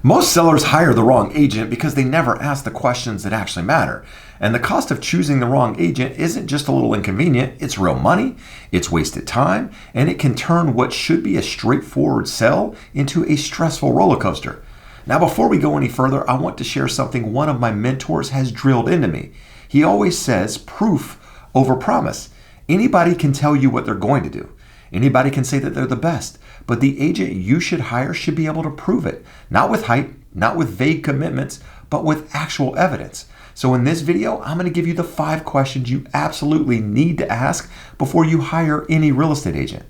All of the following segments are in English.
Most sellers hire the wrong agent because they never ask the questions that actually matter. And the cost of choosing the wrong agent isn't just a little inconvenient, it's real money, it's wasted time, and it can turn what should be a straightforward sell into a stressful roller coaster. Now, before we go any further, I want to share something one of my mentors has drilled into me. He always says proof over promise. Anybody can tell you what they're going to do. Anybody can say that they're the best, but the agent you should hire should be able to prove it, not with hype, not with vague commitments, but with actual evidence. So in this video, I'm going to give you the 5 questions you absolutely need to ask before you hire any real estate agent.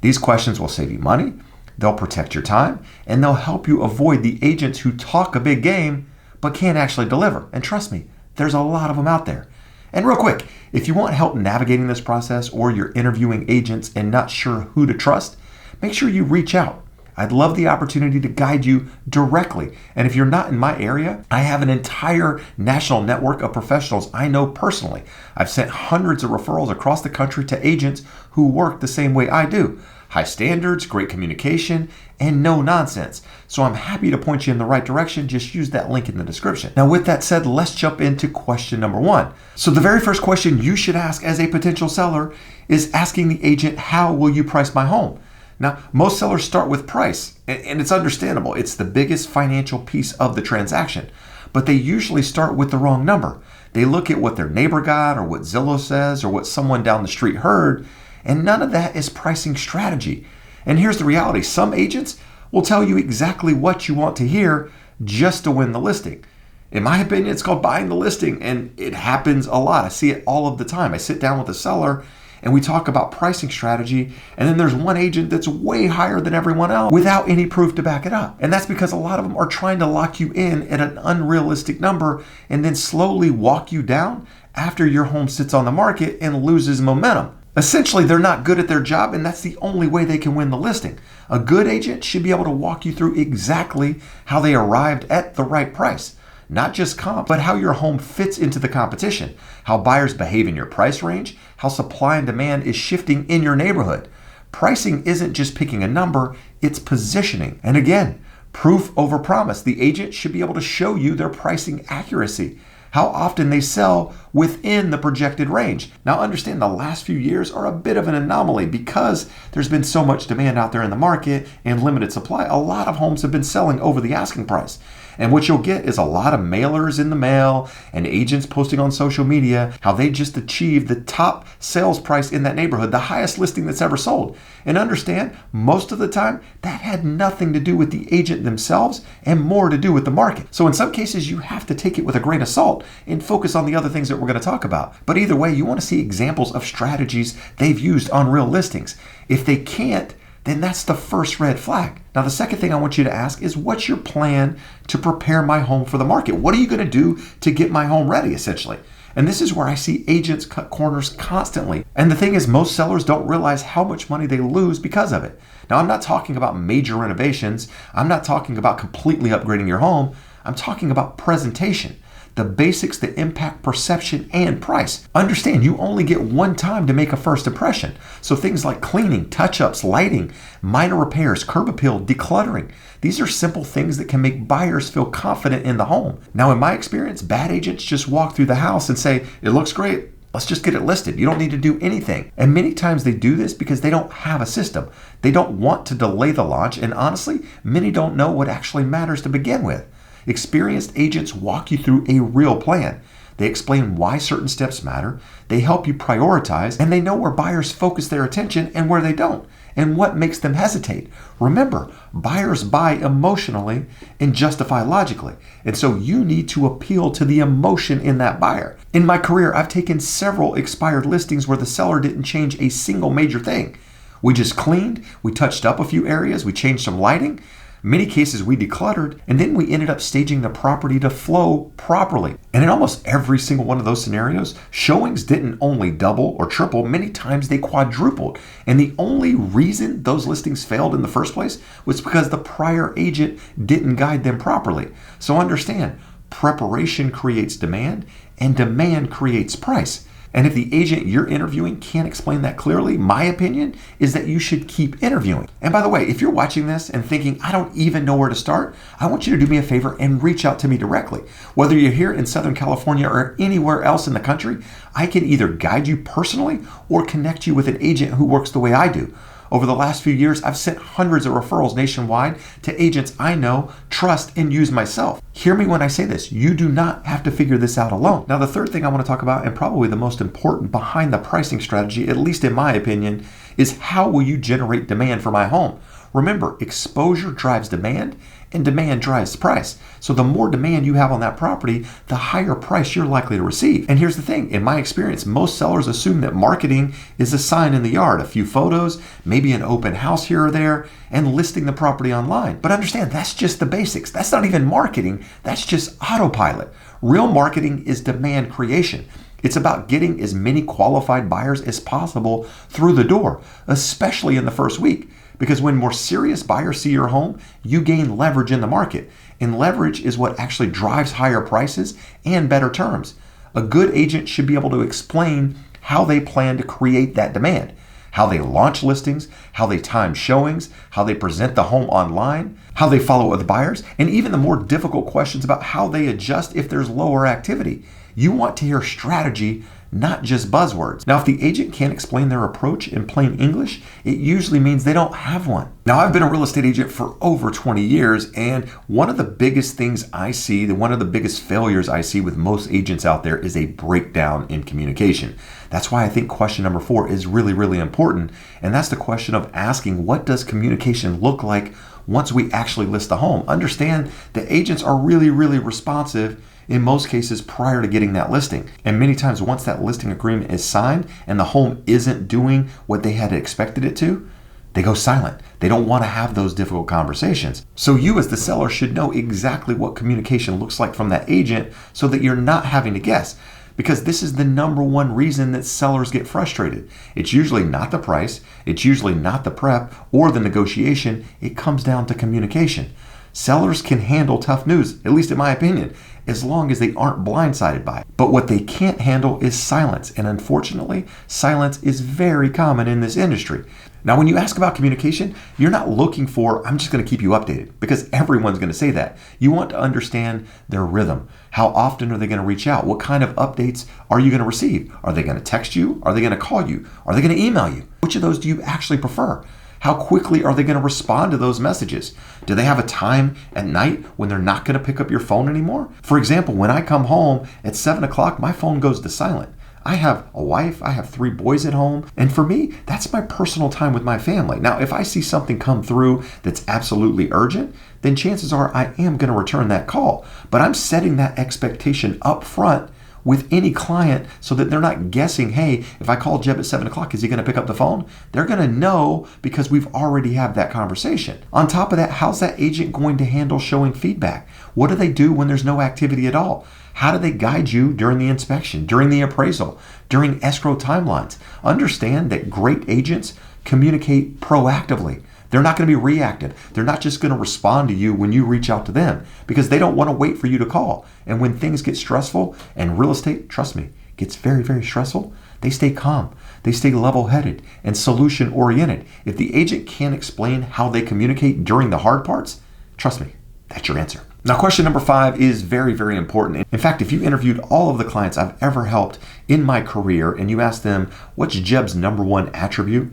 These questions will save you money, they'll protect your time, and they'll help you avoid the agents who talk a big game but can't actually deliver. And trust me, there's a lot of them out there. And real quick, if you want help navigating this process or you're interviewing agents and not sure who to trust, make sure you reach out. I'd love the opportunity to guide you directly. And if you're not in my area, I have an entire national network of professionals I know personally. I've sent hundreds of referrals across the country to agents who work the same way I do. High standards, great communication, and no nonsense. So I'm happy to point you in the right direction. Just use that link in the description. Now, with that said, let's jump into question number 1. So the very first question you should ask as a potential seller is asking the agent, how will you price my home? Now, most sellers start with price, and it's understandable. It's the biggest financial piece of the transaction, but they usually start with the wrong number. They look at what their neighbor got or what Zillow says or what someone down the street heard, and none of that is pricing strategy. And here's the reality. Some agents will tell you exactly what you want to hear just to win the listing. In my opinion, it's called buying the listing, and it happens a lot. I see it all of the time. I sit down with a seller and we talk about pricing strategy, and then there's one agent that's way higher than everyone else without any proof to back it up. And that's because a lot of them are trying to lock you in at an unrealistic number and then slowly walk you down after your home sits on the market and loses momentum. Essentially, they're not good at their job, and that's the only way they can win the listing. A good agent should be able to walk you through exactly how they arrived at the right price. Not just comp, but how your home fits into the competition, how buyers behave in your price range, how supply and demand is shifting in your neighborhood. Pricing isn't just picking a number, it's positioning. And again, proof over promise. The agent should be able to show you their pricing accuracy, how often they sell within the projected range. Now understand, the last few years are a bit of an anomaly because there's been so much demand out there in the market and limited supply. A lot of homes have been selling over the asking price. And what you'll get is a lot of mailers in the mail and agents posting on social media how they just achieved the top sales price in that neighborhood, the highest listing that's ever sold. And understand, most of the time, that had nothing to do with the agent themselves and more to do with the market. So in some cases, you have to take it with a grain of salt and focus on the other things that we're going to talk about. But either way, you want to see examples of strategies they've used on real listings. If they can't, then that's the first red flag. Now, the second thing I want you to ask is, what's your plan to prepare my home for the market? What are you going to do to get my home ready, essentially? And this is where I see agents cut corners constantly. And the thing is, most sellers don't realize how much money they lose because of it. Now, I'm not talking about major renovations. I'm not talking about completely upgrading your home. I'm talking about presentation. The basics that impact perception and price. Understand, you only get one time to make a first impression. So things like cleaning, touch-ups, lighting, minor repairs, curb appeal, decluttering. These are simple things that can make buyers feel confident in the home. Now, in my experience, bad agents just walk through the house and say, it looks great, let's just get it listed. You don't need to do anything. And many times they do this because they don't have a system. They don't want to delay the launch, and honestly, many don't know what actually matters to begin with. Experienced agents walk you through a real plan. They explain why certain steps matter, they help you prioritize, and they know where buyers focus their attention and where they don't, and what makes them hesitate. Remember, buyers buy emotionally and justify logically, and so you need to appeal to the emotion in that buyer. In my career, I've taken several expired listings where the seller didn't change a single major thing. We just cleaned, we touched up a few areas, we changed some lighting, many cases we decluttered, and then we ended up staging the property to flow properly. And in almost every single one of those scenarios, showings didn't only double or triple, many times they quadrupled. And the only reason those listings failed in the first place was because the prior agent didn't guide them properly. So understand, preparation creates demand, and demand creates price. And if the agent you're interviewing can't explain that clearly, my opinion is that you should keep interviewing. And by the way, if you're watching this and thinking, I don't even know where to start, I want you to do me a favor and reach out to me directly. Whether you're here in Southern California or anywhere else in the country, I can either guide you personally or connect you with an agent who works the way I do. Over the last few years, I've sent hundreds of referrals nationwide to agents I know, trust, and use myself. Hear me when I say this. You do not have to figure this out alone. Now, the third thing I want to talk about, and probably the most important behind the pricing strategy, at least in my opinion, is how will you generate demand for my home? Remember, exposure drives demand and demand drives price. So the more demand you have on that property, the higher price you're likely to receive. And here's the thing, in my experience, most sellers assume that marketing is a sign in the yard, a few photos, maybe an open house here or there, and listing the property online. But understand, that's just the basics. That's not even marketing, that's just autopilot. Real marketing is demand creation. It's about getting as many qualified buyers as possible through the door, especially in the first week. Because when more serious buyers see your home, you gain leverage in the market. And leverage is what actually drives higher prices and better terms. A good agent should be able to explain how they plan to create that demand, how they launch listings, how they time showings, how they present the home online, how they follow up with buyers, and even the more difficult questions about how they adjust if there's lower activity. You want to hear strategy, not just buzzwords. Now, if the agent can't explain their approach in plain English, it usually means they don't have one. Now, I've been a real estate agent for over 20 years, and one of the biggest things I see, one of the biggest failures I see with most agents out there is a breakdown in communication. That's why I think question number 4 is really, really important, and that's the question of asking, what does communication look like once we actually list the home? Understand that agents are really, really responsive in most cases prior to getting that listing. And many times once that listing agreement is signed and the home isn't doing what they had expected it to, they go silent. They don't want to have those difficult conversations. So you as the seller should know exactly what communication looks like from that agent so that you're not having to guess. Because this is the number one reason that sellers get frustrated. It's usually not the price, it's usually not the prep or the negotiation, it comes down to communication. Sellers can handle tough news, at least in my opinion, as long as they aren't blindsided by it. But what they can't handle is silence, and unfortunately, silence is very common in this industry. Now, when you ask about communication, you're not looking for, I'm just going to keep you updated, because everyone's going to say that. You want to understand their rhythm. How often are they going to reach out? What kind of updates are you going to receive? Are they going to text you? Are they going to call you? Are they going to email you? Which of those do you actually prefer? How quickly are they going to respond to those messages? Do they have a time at night when they're not going to pick up your phone anymore? For example, when I come home at 7 o'clock, my phone goes to silent. I have a wife, I have 3 boys at home, and for me, that's my personal time with my family. Now, if I see something come through that's absolutely urgent, then chances are I am going to return that call. But I'm setting that expectation up front with any client so that they're not guessing, hey, if I call Jeb at 7 o'clock, is he going to pick up the phone? They're going to know because we've already had that conversation. On top of that, how's that agent going to handle showing feedback? What do they do when there's no activity at all? How do they guide you during the inspection, during the appraisal, during escrow timelines? Understand that great agents communicate proactively. They're not going to be reactive. They're not just going to respond to you when you reach out to them because they don't want to wait for you to call. And when things get stressful, and real estate, trust me, gets very, very stressful, they stay calm. They stay level-headed and solution-oriented. If the agent can't explain how they communicate during the hard parts, trust me, that's your answer. Now, question number 5 is very, very important. In fact, if you interviewed all of the clients I've ever helped in my career and you asked them, what's Jeb's number 1 attribute?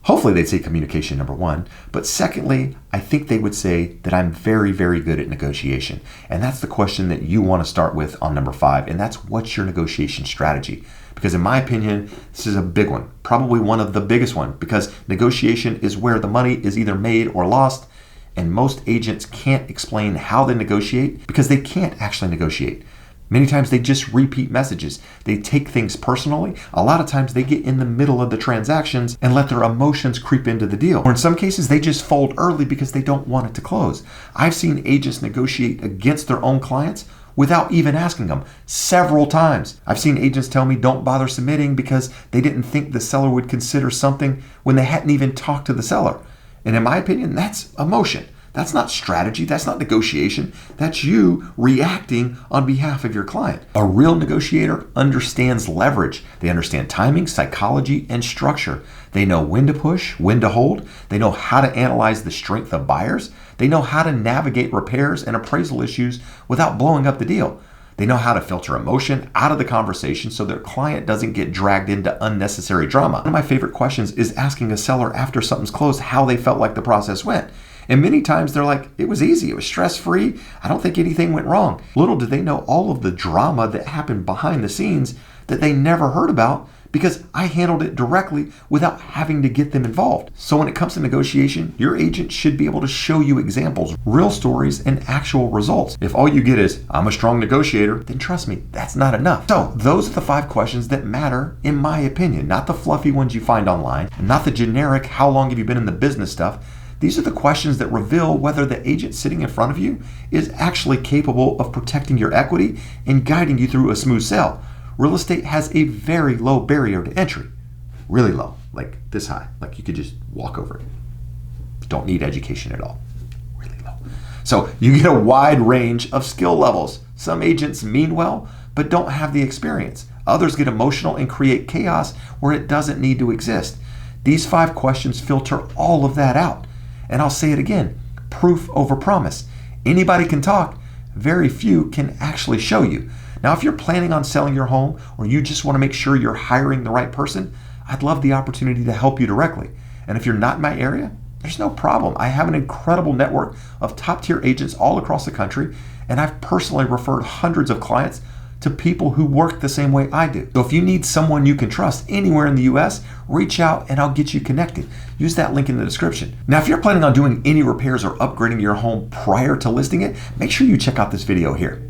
Hopefully they'd say communication, number 1. But secondly, I think they would say that I'm very, very good at negotiation. And that's the question that you want to start with on number 5. And that's, what's your negotiation strategy? Because in my opinion, this is a big one, probably one of the biggest one, because negotiation is where the money is either made or lost. And most agents can't explain how they negotiate because they can't actually negotiate. Many times they just repeat messages. They take things personally. A lot of times they get in the middle of the transactions and let their emotions creep into the deal. Or in some cases, they just fold early because they don't want it to close. I've seen agents negotiate against their own clients without even asking them several times. I've seen agents tell me don't bother submitting because they didn't think the seller would consider something when they hadn't even talked to the seller. And in my opinion, that's emotion. That's not strategy. That's not negotiation. That's you reacting on behalf of your client. A real negotiator understands leverage. They understand timing, psychology, and structure. They know when to push, when to hold. They know how to analyze the strength of buyers. They know how to navigate repairs and appraisal issues without blowing up the deal. They know how to filter emotion out of the conversation so their client doesn't get dragged into unnecessary drama. One of my favorite questions is asking a seller after something's closed how they felt like the process went. And many times they're like, it was easy, it was stress-free, I don't think anything went wrong. Little did they know all of the drama that happened behind the scenes that they never heard about because I handled it directly without having to get them involved. So when it comes to negotiation, your agent should be able to show you examples, real stories, and actual results. If all you get is, I'm a strong negotiator, then trust me, that's not enough. So those are the 5 questions that matter, in my opinion, not the fluffy ones you find online, and not the generic, how long have you been in the business stuff. These are the questions that reveal whether the agent sitting in front of you is actually capable of protecting your equity and guiding you through a smooth sale. Real estate has a very low barrier to entry. Really low, like this high. Like you could just walk over it. Don't need education at all. Really low. So you get a wide range of skill levels. Some agents mean well, but don't have the experience. Others get emotional and create chaos where it doesn't need to exist. These 5 questions filter all of that out. And I'll say it again, proof over promise. Anybody can talk, very few can actually show you. Now, if you're planning on selling your home or you just want to make sure you're hiring the right person, I'd love the opportunity to help you directly. And if you're not in my area, there's no problem. I have an incredible network of top-tier agents all across the country, and I've personally referred hundreds of clients to people who work the same way I do. So if you need someone you can trust anywhere in the US, reach out and I'll get you connected. Use that link in the description. Now, if you're planning on doing any repairs or upgrading your home prior to listing it, make sure you check out this video here.